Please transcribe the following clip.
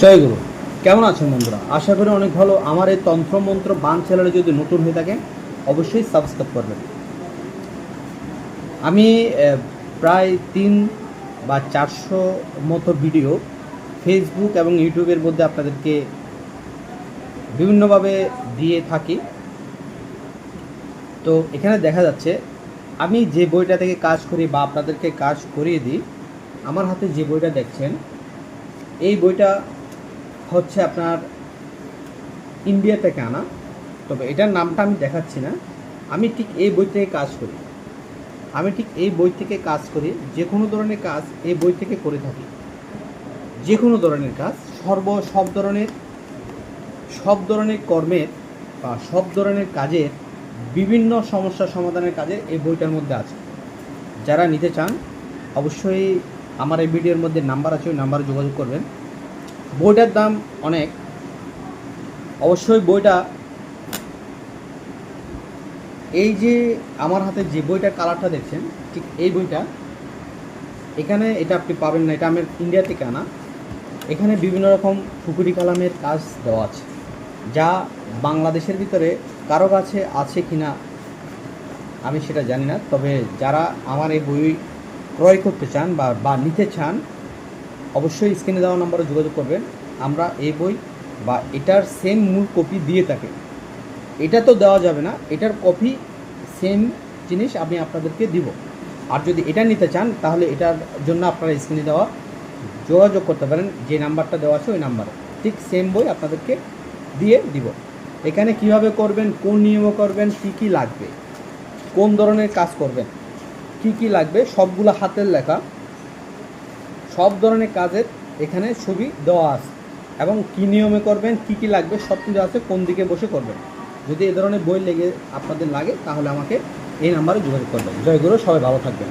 জয় গুরু। কেমন আছেন বন্ধুরা? আশা করি অনেক ভালো। আমার এই তন্ত্রমন্ত্র বান চ্যানেলে যদি নতুন হয়ে থাকেন অবশ্যই সাবস্ক্রাইব করবেন। আমি প্রায় 300 বা 400 মতো ভিডিও ফেসবুক এবং ইউটিউবের মধ্যে আপনাদেরকে বিভিন্নভাবে দিয়ে থাকি। তো এখানে দেখা যাচ্ছে আমি যে বইটা থেকে কাজ করি বা আপনাদেরকে কাজ করিয়ে দিই, আমার হাতে যে বইটা দেখছেন এই বইটা হচ্ছে আপনার ইন্ডিয়া থেকে আনা। তবে এটার নামটা আমি দেখাচ্ছি না। আমি ঠিক এই বই থেকে কাজ করি। যে কোনো ধরনের কাজ এই বই থেকে করে থাকি। যে কোনো ধরনের কাজ সব ধরনের কর্মের বা সব ধরনের কাজের বিভিন্ন সমস্যা সমাধানের কাজে এই বইটার মধ্যে আছে। যারা নিতে চান অবশ্যই আমার এই ভিডিওর মধ্যে নাম্বার আছে, ওই নাম্বারে যোগাযোগ করবেন। বইটার দাম অনেক। অবশ্যই বইটা এই যে আমার হাতে যে বইটার কালারটা দেখছেন ঠিক এই বইটা, এখানে এটা আপনি পাবেন না, এটা আমার ইন্ডিয়া থেকে আনা। এখানে বিভিন্ন রকম ফুকুরি কালামের কাজ দেওয়া আছে, যা বাংলাদেশের ভিতরে কারো কাছে আছে কি না আমি সেটা জানি না। তবে যারা আমার এই বই ক্রয় করতে চান বা নিতে চান অবশ্যই স্ক্রিনে দেওয়া নম্বরে যোগাযোগ করবেন। আমরা এই বই বা এটার সেম মূল কপি দিয়ে থাকি। এটা তো দেওয়া যাবে না, এটার কপি সেম জিনিস আমি আপনাদেরকে দিব। আর যদি এটা নিতে চান তাহলে এটার জন্য আপনারা স্ক্রিনে দেওয়া যোগাযোগ করতে পারেন, যে নাম্বারটা দেওয়া আছে ওই নাম্বারে ঠিক সেম বই আপনাদেরকে দিয়ে দিব। এখানে কিভাবে করবেন, কোন নিয়মে করবেন, কী লাগবে, কোন ধরনের কাজ করবেন, কী লাগবে সবগুলো হাতের লেখা, সব ধরনের কাজের এখানে ছবি দেওয়া আছে এবং কী নিয়মে করবেন, কী লাগবে সব কিছু আছে, কোন দিকে বসে করবেন। যদি এ ধরনের বই আপনাদের লাগে তাহলে আমাকে এই নাম্বারে যোগাযোগ করবেন। জয় গুরু, সবাই ভালো থাকবেন।